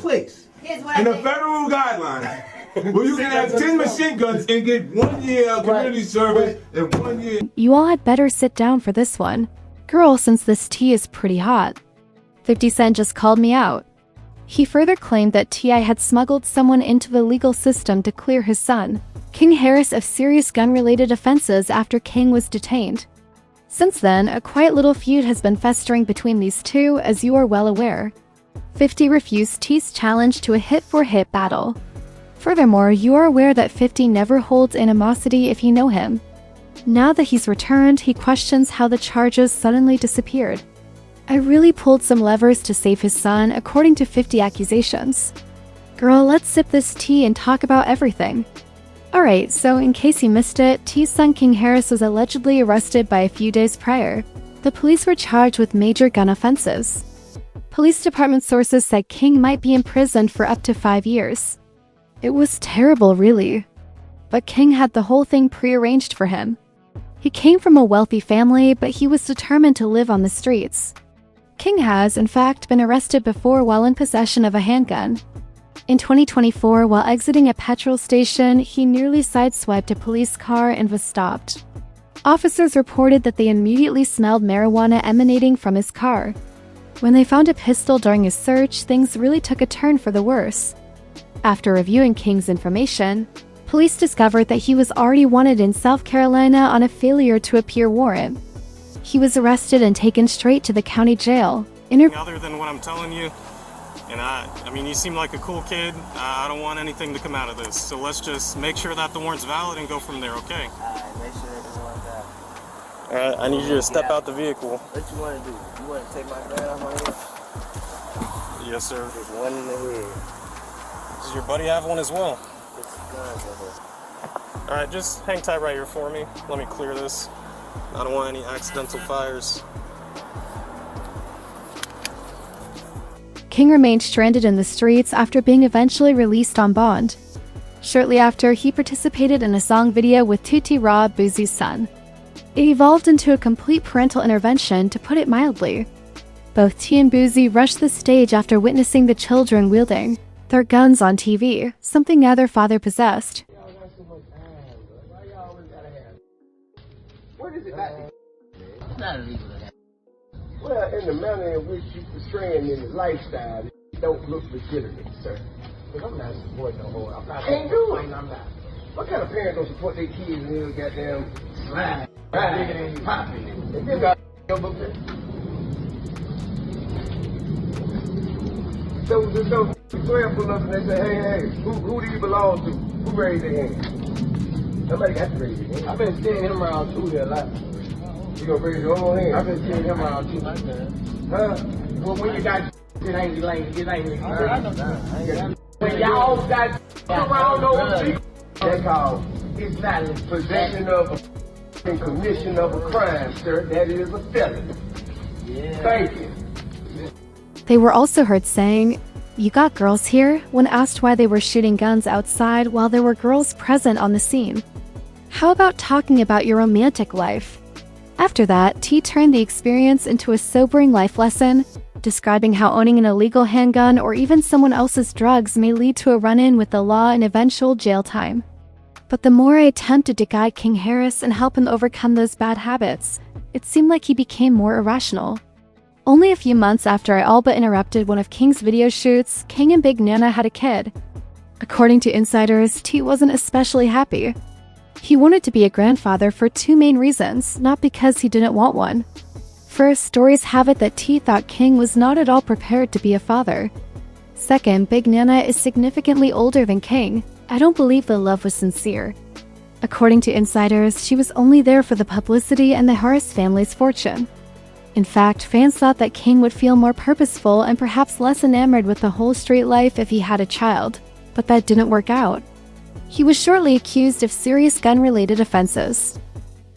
place in the federal guidelines where you can have 10 machine guns and get 1 year community service and 1 year. You all had better sit down for this one. Girl, since this tea is pretty hot. 50 Cent just called me out. He further claimed that T.I. had smuggled someone into the legal system to clear his son, King Harris, of serious gun-related offenses after King was detained. Since then, a quiet little feud has been festering between these two, as you are well aware. 50 refused T's challenge to a hit-for-hit battle. Furthermore, you are aware that 50 never holds animosity if you know him. Now that he's returned, he questions how the charges suddenly disappeared. I really pulled some levers to save his son, according to 50 Accusations. Girl, let's sip this tea and talk about everything. Alright, so in case you missed it, T's son King Harris was allegedly arrested by a few days prior. The police were charged with major gun offenses. Police department sources said King might be imprisoned for up to 5 years. It was terrible, really. But King had the whole thing prearranged for him. He came from a wealthy family, but he was determined to live on the streets. King has, in fact, been arrested before while in possession of a handgun. In 2024, while exiting a petrol station, he nearly sideswiped a police car and was stopped. Officers reported that they immediately smelled marijuana emanating from his car. When they found a pistol during his search, things really took a turn for the worse. After reviewing King's information, police discovered that he was already wanted in South Carolina on a failure to appear warrant. He was arrested and taken straight to the county jail. Other than what I'm telling you, and I mean, you seem like a cool kid. I don't want anything to come out of this. So let's just make sure that the warrant's valid and go from there, okay? Alright, make sure that the warrant's valid. Alright, I need you to step out the vehicle. What you want to do? You want to take my gun off my head? Yes, sir. There's one in the head. Does your buddy have one as well? Put some guns in here. Alright, just hang tight right here for me. Let me clear this. I don't want any accidental fires. King remained stranded in the streets after being eventually released on bond. Shortly after, he participated in a song video with Tutti Raw, Boozie's son. It evolved into a complete parental intervention, to put it mildly. Both T and Boozy rushed the stage after witnessing the children wielding their guns on TV, something neither father possessed. What is it that? It's not illegal to have. Well, in the manner in which you portraying in his lifestyle, it don't look legitimate, sir. Because I'm not supporting no whore. I'm not. Can't do it. I'm not. What kind of parents don't support their kids and they'll goddamn slide, digging and popping? And you got your book there. So, 12 pull up and they say, hey, who do you belong to? Who raised their hand? Somebody got to raise their hand. I've been seeing him around too here a lot. You gonna raise your own hand? I've been seeing him around too. Huh? Well, when you got it ain't really. When y'all got around those people, that's called it's not possession of and commission of a crime, sir. That is a felony. Yeah. Thank you. They were also heard saying, "You got girls here?" when asked why they were shooting guns outside while there were girls present on the scene. How about talking about your romantic life? After that, T turned the experience into a sobering life lesson, describing how owning an illegal handgun or even someone else's drugs may lead to a run-in with the law and eventual jail time. But the more I attempted to guide King Harris and help him overcome those bad habits, it seemed like he became more irrational. Only a few months after I all but interrupted one of King's video shoots, King and Big Nana had a kid. According to insiders, T wasn't especially happy. He wanted to be a grandfather for two main reasons, not because he didn't want one. First, stories have it that T thought King was not at all prepared to be a father. Second, Big Nana is significantly older than King. I don't believe the love was sincere. According to insiders, she was only there for the publicity and the Harris family's fortune. In fact, fans thought that King would feel more purposeful and perhaps less enamored with the whole street life if he had a child, but that didn't work out. He was shortly accused of serious gun-related offenses.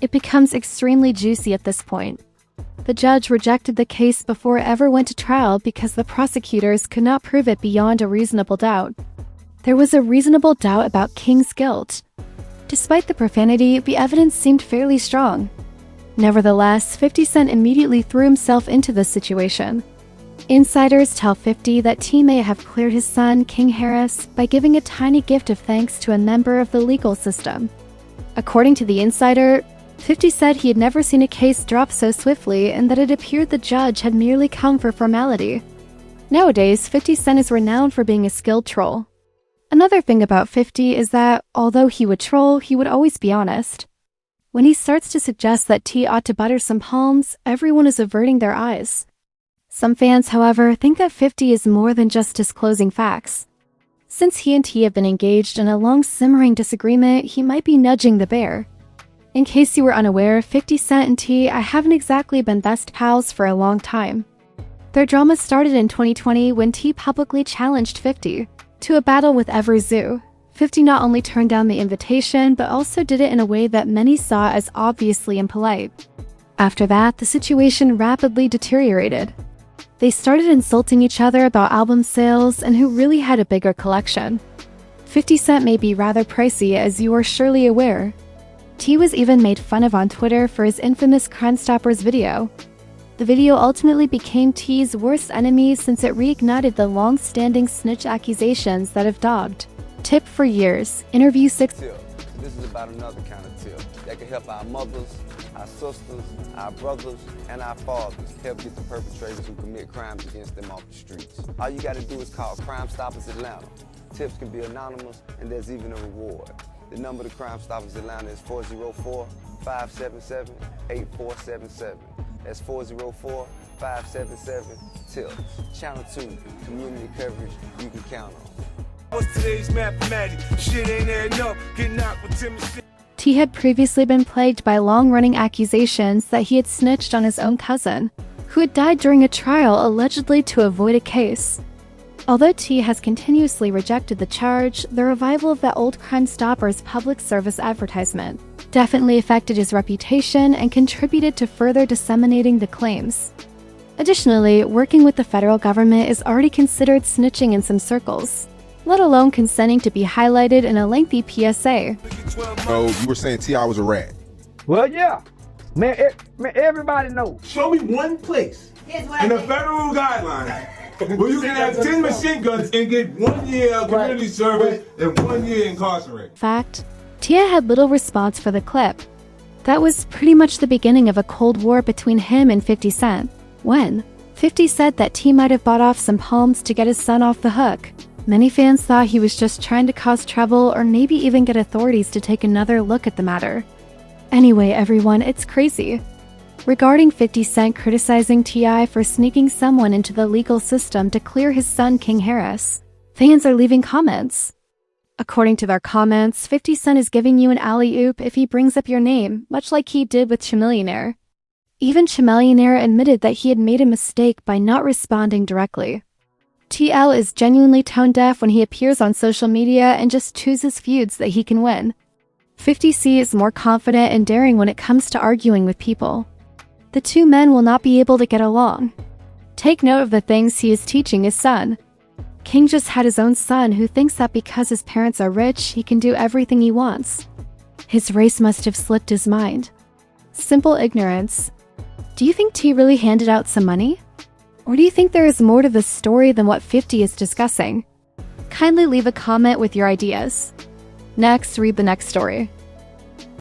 It becomes extremely juicy at this point. The judge rejected the case before it ever went to trial because the prosecutors could not prove it beyond a reasonable doubt. There was a reasonable doubt about King's guilt. Despite the profanity, the evidence seemed fairly strong. Nevertheless, 50 Cent immediately threw himself into the situation. Insiders tell 50 that T may have cleared his son, King Harris, by giving a tiny gift of thanks to a member of the legal system. According to the insider, 50 said he had never seen a case drop so swiftly and that it appeared the judge had merely come for formality. Nowadays, 50 Cent is renowned for being a skilled troll. Another thing about 50 is that, although he would troll, he would always be honest. When he starts to suggest that T ought to butter some palms, everyone is averting their eyes. Some fans, however, think that 50 is more than just disclosing facts. Since he and T have been engaged in a long simmering disagreement, he might be nudging the bear. In case you were unaware, 50 Cent and T haven't exactly been best pals for a long time. Their drama started in 2020 when T publicly challenged 50 to a battle with Zoo. 50 not only turned down the invitation, but also did it in a way that many saw as obviously impolite. After that, the situation rapidly deteriorated. They started insulting each other about album sales and who really had a bigger collection. 50 Cent may be rather pricey, as you are surely aware. T was even made fun of on Twitter for his infamous Crime Stoppers video. The video ultimately became T's worst enemy since it reignited the long-standing snitch accusations that have dogged Tip for years. Interview 6. This is about another kind of tip that can help our mothers, our sisters, our brothers, and our fathers help get the perpetrators who commit crimes against them off the streets. All you got to do is call Crime Stoppers Atlanta. Tips can be anonymous, and there's even a reward. The number to Crime Stoppers Atlanta is 404-577-8477. That's 404-577-TIPS. Channel 2, community coverage you can count on. What's today's mathematics? Shit ain't adding up. Getting out with Timothy. T had previously been plagued by long-running accusations that he had snitched on his own cousin, who had died during a trial allegedly to avoid a case. Although T has continuously rejected the charge, the revival of that old Crime Stoppers public service advertisement definitely affected his reputation and contributed to further disseminating the claims. Additionally, working with the federal government is already considered snitching in some circles, let alone consenting to be highlighted in a lengthy PSA. So you were saying T.I. was a rat? Well, yeah. Man, everybody knows. Show me one place in the federal guidelines where you can have 10 machine guns and get 1 year of community service and 1 year incarcerated. In fact, Tia had little response for the clip. That was pretty much the beginning of a Cold War between him and 50 Cent, when 50 said that T might have bought off some palms to get his son off the hook. Many fans thought he was just trying to cause trouble or maybe even get authorities to take another look at the matter. Anyway, everyone, it's crazy. Regarding 50 Cent criticizing T.I. for sneaking someone into the legal system to clear his son King Harris, fans are leaving comments. According to their comments, 50 Cent is giving you an alley-oop if he brings up your name, much like he did with Chamillionaire. Even Chamillionaire admitted that he had made a mistake by not responding directly. TL is genuinely tone-deaf when he appears on social media and just chooses feuds that he can win. 50C is more confident and daring when it comes to arguing with people. The two men will not be able to get along. Take note of the things he is teaching his son. King just had his own son who thinks that because his parents are rich, he can do everything he wants. His race must have slipped his mind. Simple ignorance. Do you think T really handed out some money? Or do you think there is more to this story than what 50 is discussing? Kindly leave a comment with your ideas. Next, read the next story.